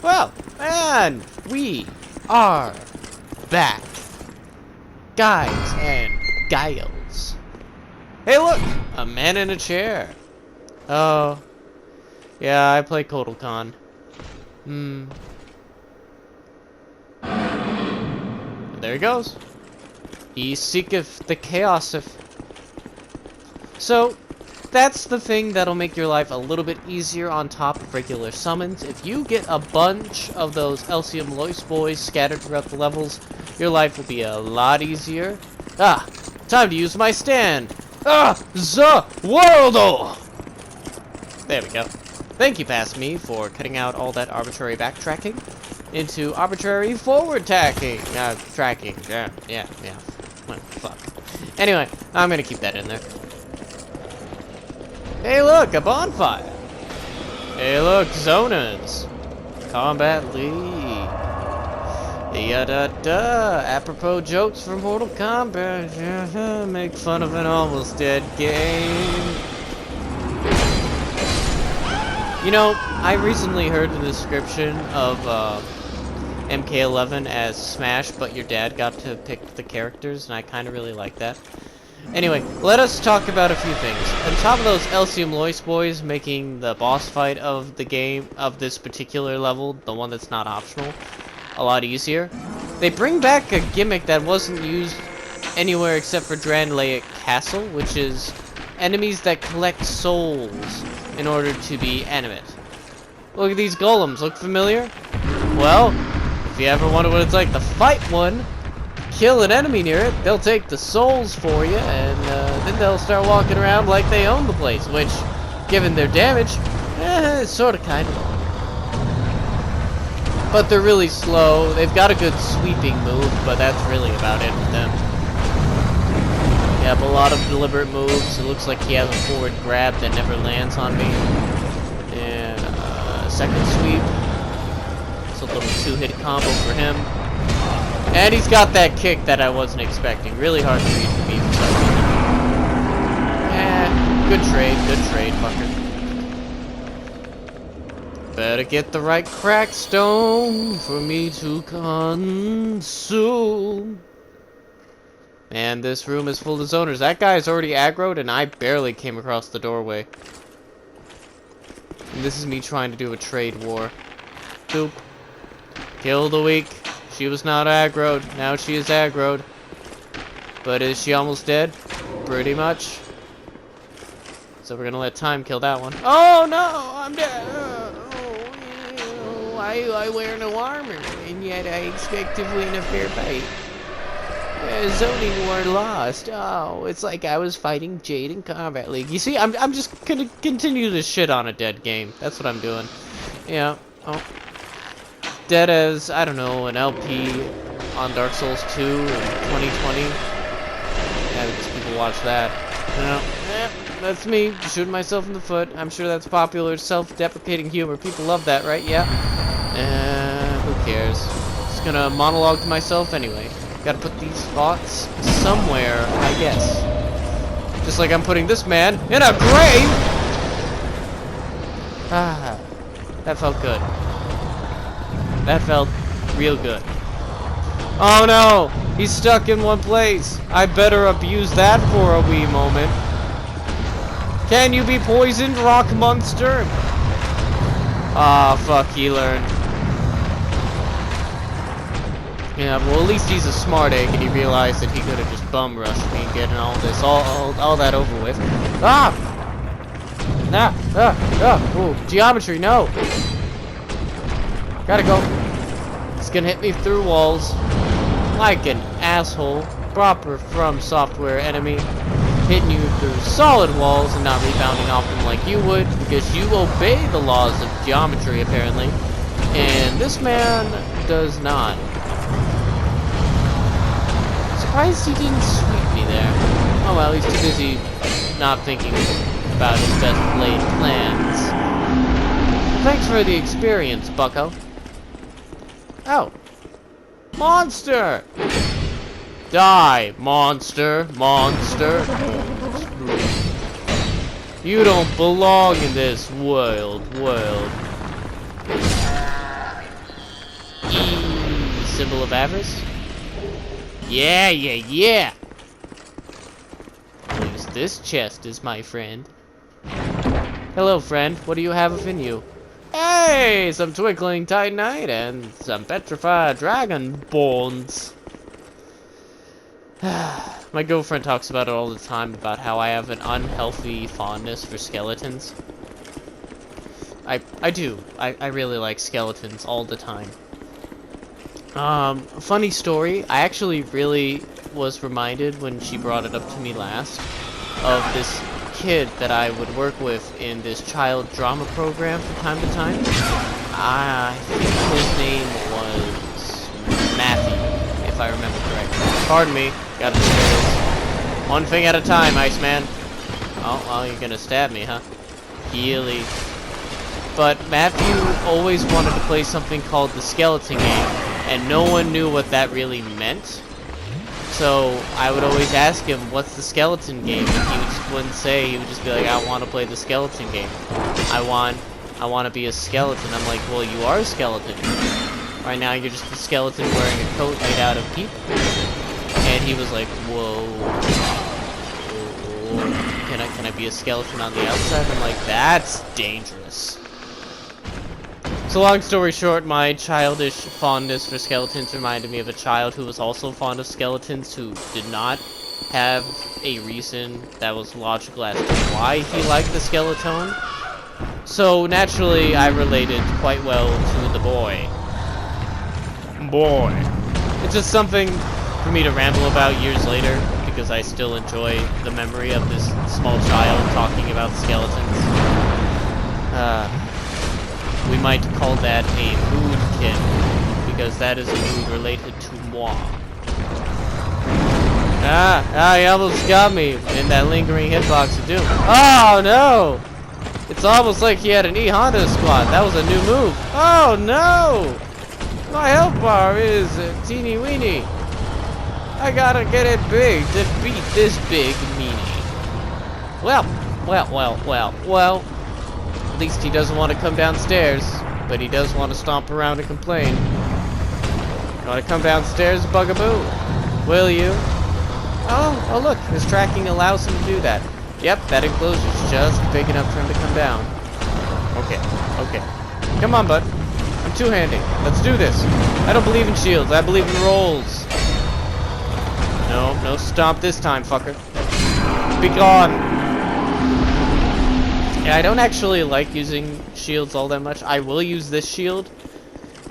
Well, and we are back, guys and gals. Hey look, a man in a chair. Oh, yeah, I play Kotalkan. There he goes. He seeketh the chaos of... So, that's the thing that'll make your life a little bit easier on top of regular summons. If you get a bunch of those Elysium Lois boys scattered throughout the levels, your life will be a lot easier. Ah, time to use my stand. Ah, the world! There we go. Thank you, past me, for cutting out all that arbitrary backtracking into arbitrary forward tracking. Tracking. Yeah. Well, fuck. Anyway, I'm gonna keep that in there. Hey look, a bonfire! Hey look, Zonas! Combat League! Yada-da! Apropos jokes from Mortal Kombat. Make fun of an almost dead game. You know, I recently heard the description of MK11 as Smash, but your dad got to pick the characters, and I kind of really like that. Anyway, let us talk about a few things. On top of those Elysium Lois boys making the boss fight of the game, of this particular level, the one that's not optional, a lot easier, they bring back a gimmick that wasn't used anywhere except for Dranlaic Castle, which is enemies that collect souls in order to be animate. Look at these golems, look familiar? Well, if you ever wonder what it's like to fight one, kill an enemy near it, they'll take the souls for you, and then they'll start walking around like they own the place, which, given their damage, is sort of kind of. But they're really slow. They've got a good sweeping move, but that's really about it with them. They have a lot of deliberate moves. It looks like he has a forward grab that never lands on me. And second sweep. It's a little two-hit combo for him. And he's got that kick that I wasn't expecting. Really hard to read for me for some reason. Good trade, fucker. Better get the right crack stone for me to consume. Man, this room is full of zoners. That guy's already aggroed and I barely came across the doorway. And this is me trying to do a trade war. Boop. Kill the weak. She was not aggroed. Now she is aggroed. But is she almost dead? Pretty much. So we're gonna let time kill that one. Oh no! I'm dead! Why do I wear no armor? And yet I expect to win a fair fight. Zoning war lost. Oh, it's like I was fighting Jade in Combat League. You see, I'm just gonna continue to shit on a dead game. That's what I'm doing. Yeah. Oh. Dead as, I don't know, an LP on Dark Souls 2 in 2020. Yeah, because people watch that. That's me, shooting myself in the foot. I'm sure that's popular self-deprecating humor. People love that, right? Yeah. Who cares? Just gonna monologue to myself anyway. Gotta put these thoughts somewhere, I guess. Just like I'm putting this man in a grave! Ah, that felt good. That felt real good. Oh no! He's stuck in one place. I better abuse that for a wee moment. Can you be poisoned, rock monster? Ah, fuck, he learned. Yeah, well, at least he's a smart egg and he realized that he could have just bum rushed me and getting all this, all that over with. Ah! Ooh, geometry, no! Gotta go. It's gonna hit me through walls like an asshole. Proper From Software enemy. Hitting you through solid walls and not rebounding off them like you would, because you obey the laws of geometry, apparently. And this man does not. Surprised he didn't sweep me there. Oh well, he's too busy not thinking about his best laid plans. Thanks for the experience, bucko. Oh. Monster! Die, monster, monster. You don't belong in this world. symbol of avarice? Yeah, yeah, yeah! At least this chest is my friend. Hello, friend. What do you have within you? Hey! Some twinkling titanite and some petrified dragon bones. My girlfriend talks about it all the time, about how I have an unhealthy fondness for skeletons. I do. I really like skeletons all the time. Funny story, I actually really was reminded when she brought it up to me last of this kid that I would work with in this child drama program from time to time. I think his name was Matthew, if I remember correctly. Pardon me, got the stairs. One thing at a time, Iceman. Oh, you're gonna stab me, huh? Healy. But Matthew always wanted to play something called the skeleton game, and no one knew what that really meant. So I would always ask him, what's the skeleton game? And he just wouldn't say, he would just be like, I want to play the skeleton game. I want to be a skeleton. I'm like, well, you are a skeleton. Right now you're just a skeleton wearing a coat made out of people. And he was like, whoa. Can I be a skeleton on the outside? I'm like, that's dangerous. So long story short, my childish fondness for skeletons reminded me of a child who was also fond of skeletons, who did not have a reason that was logical as to why he liked the skeleton. So naturally, I related quite well to the boy. It's just something for me to ramble about years later, because I still enjoy the memory of this small child talking about skeletons. We might call that a moodkin, because that is a mood related to moi. He almost got me in that lingering hitbox of doom. Oh no! It's almost like he had an E-Honda squad. That was a new move. Oh no! My health bar is teeny weeny. I gotta get it big to beat this big meanie. Well. At least he doesn't want to come downstairs, but he does want to stomp around and complain. You want to come downstairs, bugaboo? Will you? Oh, look, his tracking allows him to do that. Yep, that enclosure's just big enough for him to come down. Okay. Come on, bud. I'm two-handing. Let's do this. I don't believe in shields. I believe in rolls. No stomp this time, fucker. Be gone. Yeah, I don't actually like using shields all that much. I will use this shield,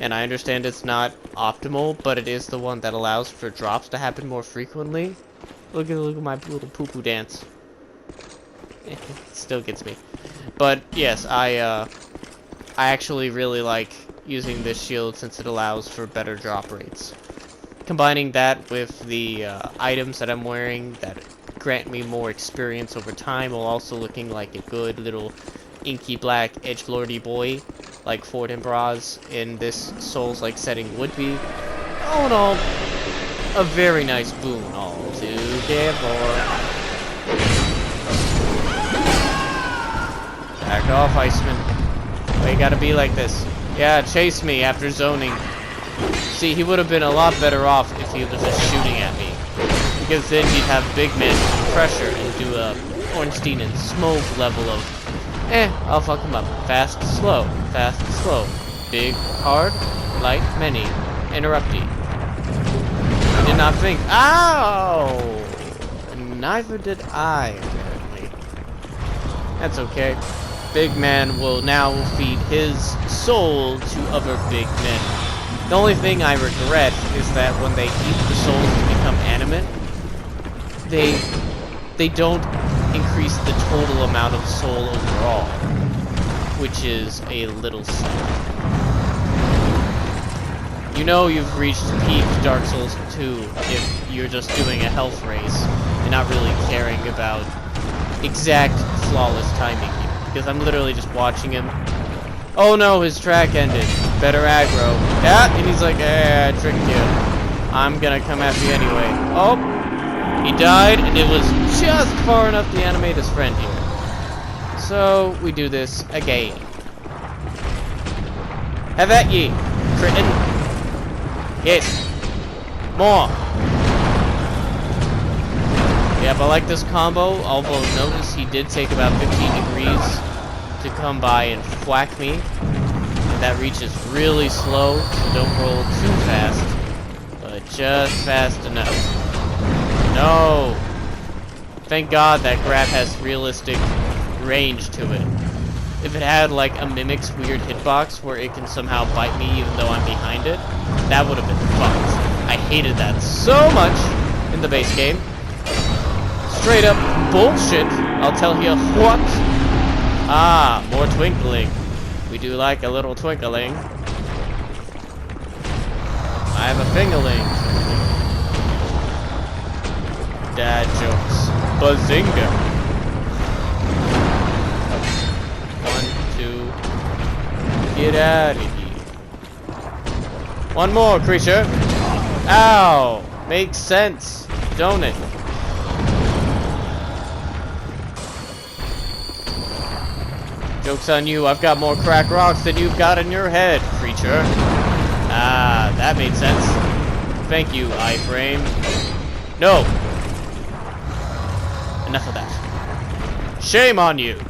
and I understand it's not optimal, but it is the one that allows for drops to happen more frequently. Look at my little poo-poo dance. It still gets me. But yes, I actually really like using this shield since it allows for better drop rates. Combining that with the items that I'm wearing that grant me more experience over time, while also looking like a good little inky black edgelordy boy like Ford and Bras in this Souls-like setting would be. All in all, a very nice boon altogether. Back off, Iceman. Why you gotta be like this? Yeah, chase me after zoning. See, he would have been a lot better off if he was just shooting at me. Because then he'd have big man pressure and do a Ornstein and Smoke level of, I'll fuck him up. Fast, slow. Fast, slow. Big, hard, light, many. Interrupty. I did not think. Ow! Neither did I, apparently. That's okay. Big man will now feed his soul to other big men. The only thing I regret is that when they eat the souls to become animate, they don't increase the total amount of soul overall, which is a little sad. You know you've reached peak Dark Souls 2 if you're just doing a health race and not really caring about exact flawless timing here, because I'm literally just watching him. Oh no, his track ended. Better aggro. Yeah, and he's like, I tricked you. I'm gonna come after you anyway. Oh, he died, and it was just far enough to animate his friend here. So, we do this again. Have at ye, Crichton. Yes. More! Yeah, but like this combo, although notice he did take about 15 degrees to come by and whack me. And that reach is really slow, so don't roll too fast. But just fast enough. No! Thank God that grab has realistic range to it. If it had like a Mimic's weird hitbox where it can somehow bite me even though I'm behind it, that would have been fucked. I hated that so much in the base game. Straight up bullshit, I'll tell you what. Ah, more twinkling. We do like a little twinkling. I have a fingerling. Dad jokes. Bazinga. 1, 2. Get out of here. One more, creature. Ow. Makes sense, don't it? Joke's on you, I've got more crack rocks than you've got in your head, creature. Ah, that made sense. Thank you, iframe. No! Enough of that. Shame on you!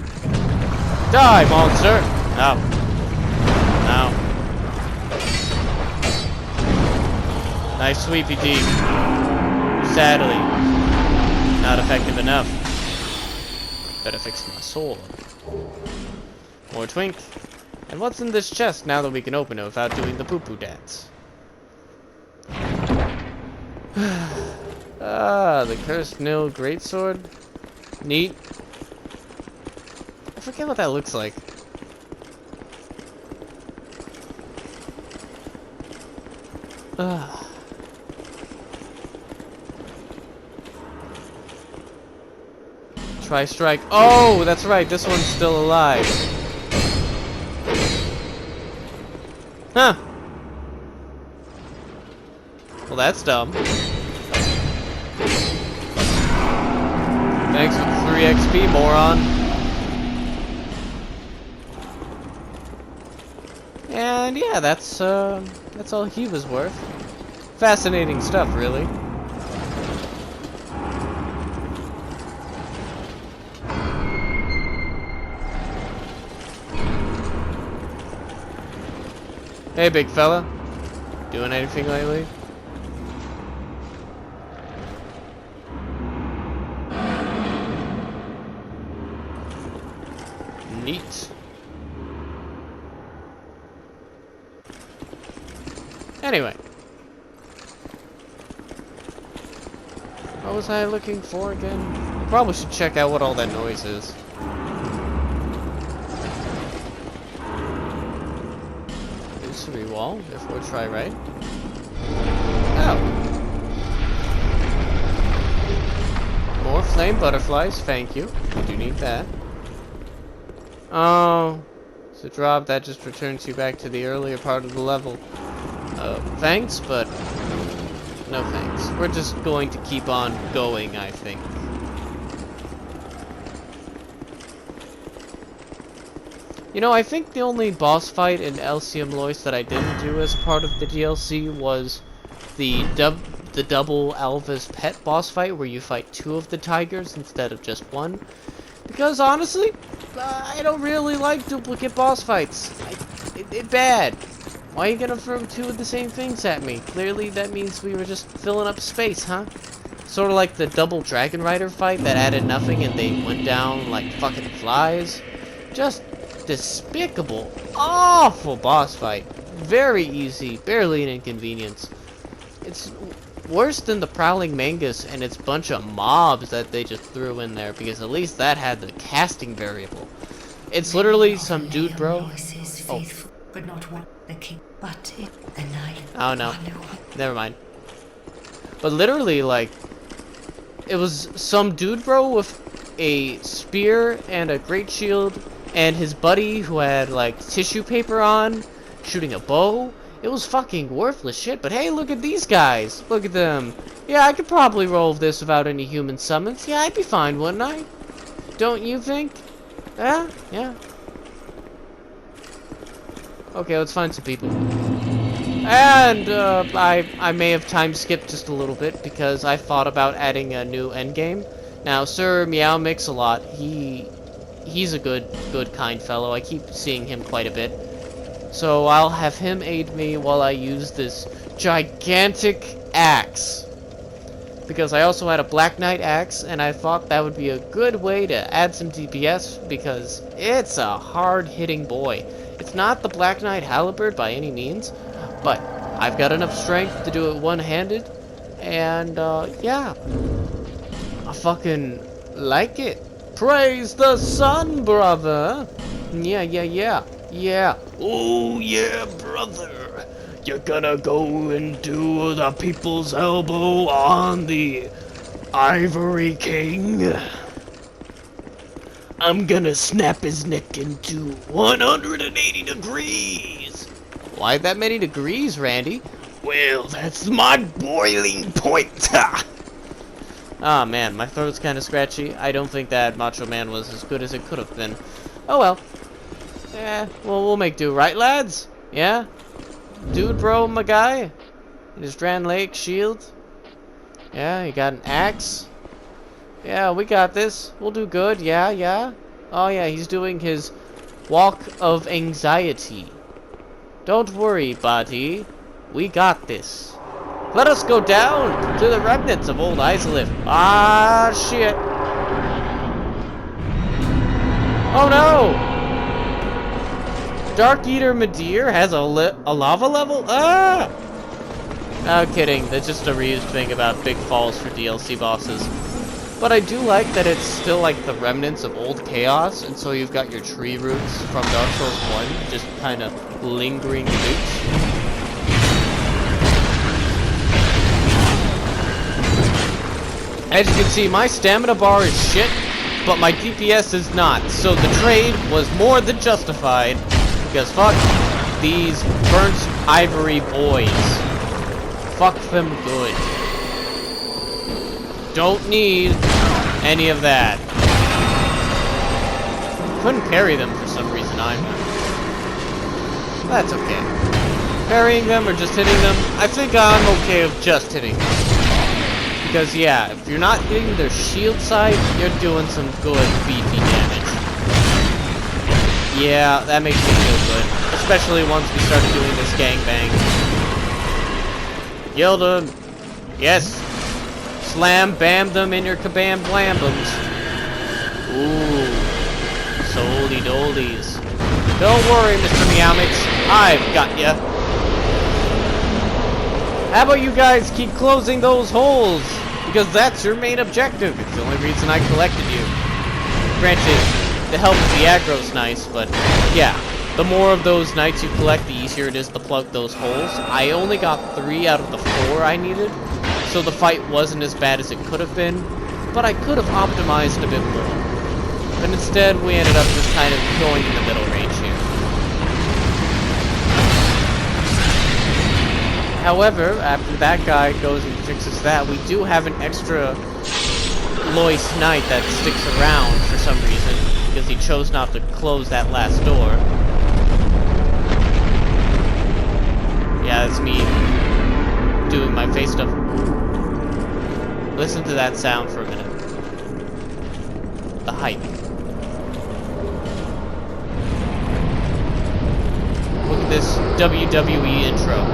Die, monster! Ow. Ow. Nice sweepy deep. Sadly, not effective enough. Better fix my sword. More twink. And what's in this chest now that we can open it without doing the poo-poo dance? Ah, the cursed nil greatsword. Neat. I forget what that looks like. Ah. Try strike. Oh, that's right. This one's still alive. Huh. Well, that's dumb. Thanks for the 3 XP, moron. And yeah, that's all he was worth. Fascinating stuff, really. Hey, big fella. Doing anything lately? Neat. Anyway. What was I looking for again? I probably should check out what all that noise is. Wall, therefore try right. Oh. More flame butterflies, thank you. I do need that. Oh. It's a drop that just returns you back to the earlier part of the level. Thanks, but no thanks. We're just going to keep on going, I think. You know, I think the only boss fight in Elysium Lois that I didn't do as part of the DLC was the double Alva's pet boss fight where you fight 2 of the tigers instead of just 1. Because honestly, I don't really like duplicate boss fights. It's bad. Why are you gonna throw 2 of the same things at me? Clearly that means we were just filling up space, huh? Sort of like the double Dragon Rider fight that added nothing and they went down like fucking flies. Just despicable, awful boss fight. Very easy, barely an inconvenience. It's worse than the Prowling Mangus and its bunch of mobs that they just threw in there, because at least that had the casting variable. It's literally some dude, bro. Oh. Oh no, never mind. But literally, like, it was some dude, bro, with a spear and a great shield, and his buddy who had like tissue paper on, shooting a bow. It was fucking worthless shit, but hey, look at these guys. Look at them. Yeah, I could probably roll this without any human summons. Yeah, I'd be fine, wouldn't I? Don't you think? Yeah? Yeah. Okay, let's find some people. And I may have time skipped just a little bit because I thought about adding a new endgame. Now, Sir Meow Mix-a-Lot, he's a good kind fellow. I keep seeing him quite a bit. So I'll have him aid me while I use this gigantic axe. Because I also had a Black Knight axe, and I thought that would be a good way to add some DPS, because it's a hard-hitting boy. It's not the Black Knight halberd by any means, but I've got enough strength to do it one-handed, and yeah. I fucking like it. Praise the sun, brother! Yeah. Oh yeah, brother. You're gonna go into the people's elbow on the Ivory King. I'm gonna snap his neck into 180 degrees. Why that many degrees, Randy? Well, that's my boiling point. Ah, man, my throat's kind of scratchy. I don't think that Macho Man was as good as it could have been. Oh well. Well, we'll make do, right, lads? Yeah? Dude, bro, my guy? And his Dran Lake shield? Yeah, he got an axe? Yeah, we got this. We'll do good, yeah. Oh, yeah, he's doing his walk of anxiety. Don't worry, buddy. We got this. Let us go down to the remnants of old Isolith. Ah, shit. Oh, no! Dark Eater Madeir has a lava level? Ah! No, kidding. That's just a reused thing about big falls for DLC bosses. But I do like that it's still like the remnants of old Chaos, and so you've got your tree roots from Dark Souls 1 just kind of lingering roots. As you can see, my stamina bar is shit, but my DPS is not, so the trade was more than justified. Because fuck these burnt ivory boys. Fuck them good. Don't need any of that. Couldn't parry them for some reason either. That's okay. Parrying them or just hitting them, I think I'm okay with just hitting them. Because yeah, if you're not hitting their shield side, you're doing some good beefy damage. Yeah, that makes me feel good. Especially once we started doing this gangbang. Killed him. Yes. Slam bam them in your kabam blambums. Ooh. Soldy doldies. Don't worry, Mr. Meowmix. I've got ya. How about you guys keep closing those holes? Because that's your main objective. It's the only reason I collected you. Granted, the help of the aggro's nice, but yeah, the more of those knights you collect, the easier it is to plug those holes. I only got 3 out of the 4 I needed, so the fight wasn't as bad as it could have been, but I could have optimized a bit more. But instead, we ended up just kind of going in the middle range here. However, after that guy goes and fixes that, we do have an extra Lois Knight that sticks around for some reason, because he chose not to close that last door. Yeah, that's me doing my face stuff. Listen to that sound for a minute. The hype. Look at this WWE intro.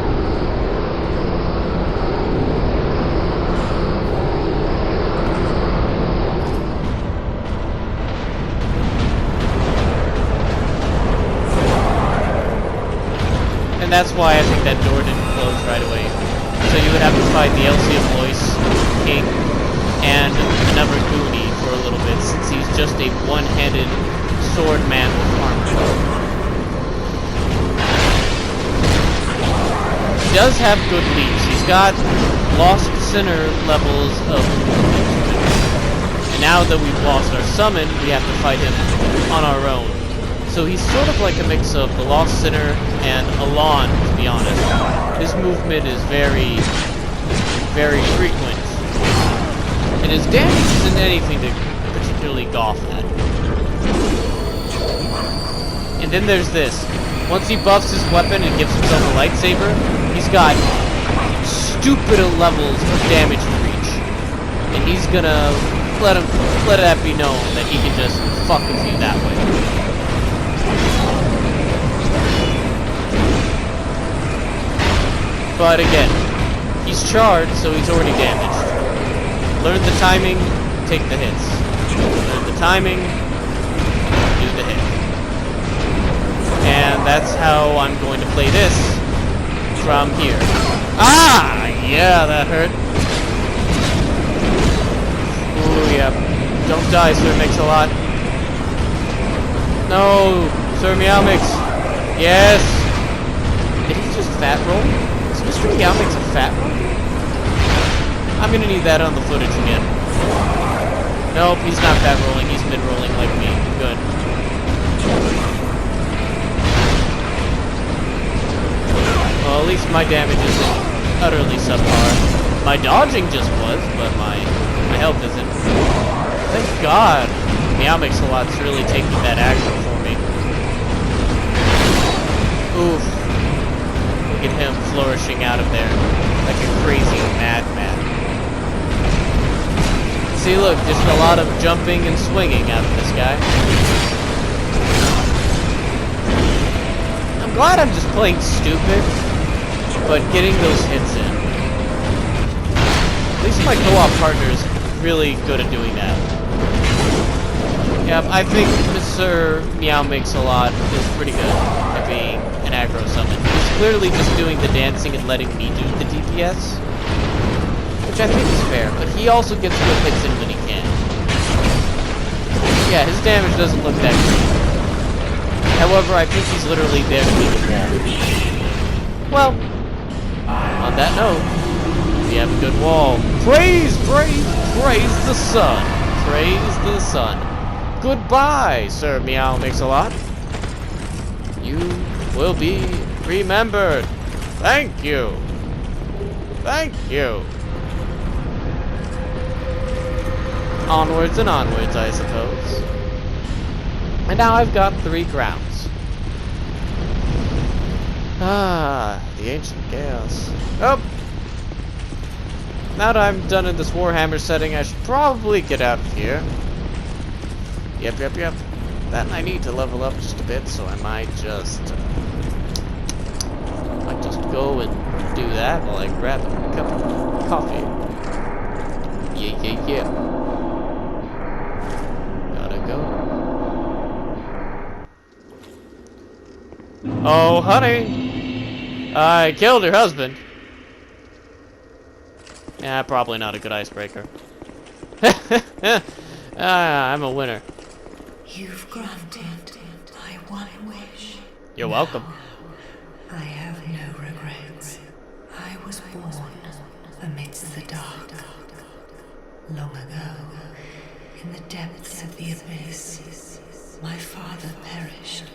And that's why I think that door didn't close right away. So you would have to fight the LCM Lois King and another Goonie for a little bit, since he's just a one-handed sword man with armor. He does have good leaps. He's got Lost Sinner levels of movement. And now that we've lost our summon, we have to fight him on our own. So he's sort of like a mix of the Lost Sinner and Alon, to be honest. His movement is very, very frequent. And his damage isn't anything to particularly golf at. And then there's this. Once he buffs his weapon and gives himself a lightsaber, he he's got stupid levels of damage reach, and he's gonna let that be known that he can just fuck with you that way. But again, he's charged, so he's already damaged. Learn the timing, take the hits. Learn the timing, do the hit. And that's how I'm going to play this from here. Ah! Yeah, that hurt. Ooh, yeah. Don't die, Sir Mix-a-Lot. No! Sir Meow-Mix! Yes! Did he just fat roll? Is Mr. Meow-Mix a fat roll? I'm gonna need that on the footage again. Nope, he's not fat rolling, he's mid rolling like me. Good. Well, at least my damage isn't utterly subpar. My dodging just was, but my health isn't. Thank God. Meow-Mix-a-Lot's really taking that aggro for me. Oof. Look at him flourishing out of there like a crazy madman. See, look, just a lot of jumping and swinging out of this guy. I'm glad I'm just playing stupid, but getting those hits in. At least my co-op partner is really good at doing that. Yeah, I think Mr. Meow-Mix-a-Lot is pretty good at being an aggro summon. He's clearly just doing the dancing and letting me do the DPS, which I think is fair, but he also gets good hits in when he can. Yeah, his damage doesn't look that great. However, I think he's literally there to be the wall. Well, on that note, we have a good wall. Praise the sun. Praise the sun. Goodbye, Sir Meow-Mix-a-Lot. You will be remembered. Thank you. Thank you. Onwards and onwards, I suppose. And now I've got 3 crowns. Ah, the ancient chaos. Oh! Now that I'm done in this Warhammer setting, I should probably get out of here. Yep. That I need to level up just a bit, so I might just go and do that while I grab a cup of coffee. Yeah. Gotta go. Oh, honey! I killed your husband. Yeah, probably not a good icebreaker. I'm a winner. You've granted my one wish. You're welcome. I have no regrets. I was born amidst the dark. Long ago, in the depths of the abyss, my father perished.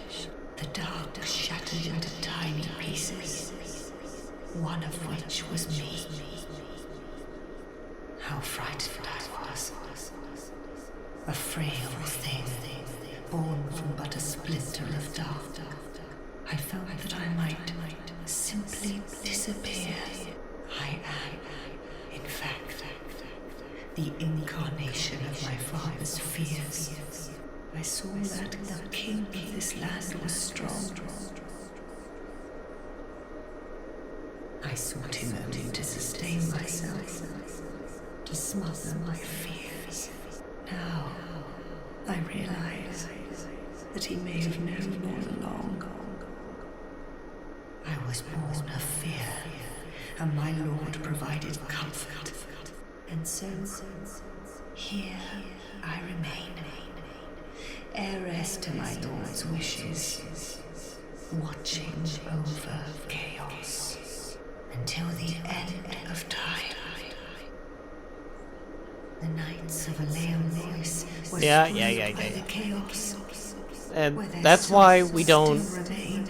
The dark shattered into tiny pieces, one of which was me. How frightened I was. A frail thing, born from but a splinter of dark. I felt that I might simply disappear. I am, in fact, the incarnation of my father's fears. I saw that the king of this land was strong. I sought him only to sustain myself, to smother my fears. Now, I realize that he may have known all along. I was born of fear, and my Lord provided comfort. And so, here I remain, heiress to my Lord's wishes, watching over chaos until the end of time. The Knights of Monologues were by the chaos. And that's why we don't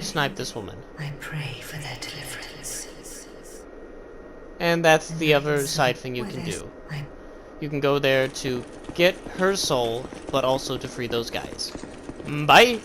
snipe this woman. I pray for their deliverance. And that's the other side thing you can do. You can go there to get her soul, but also to free those guys. Bye!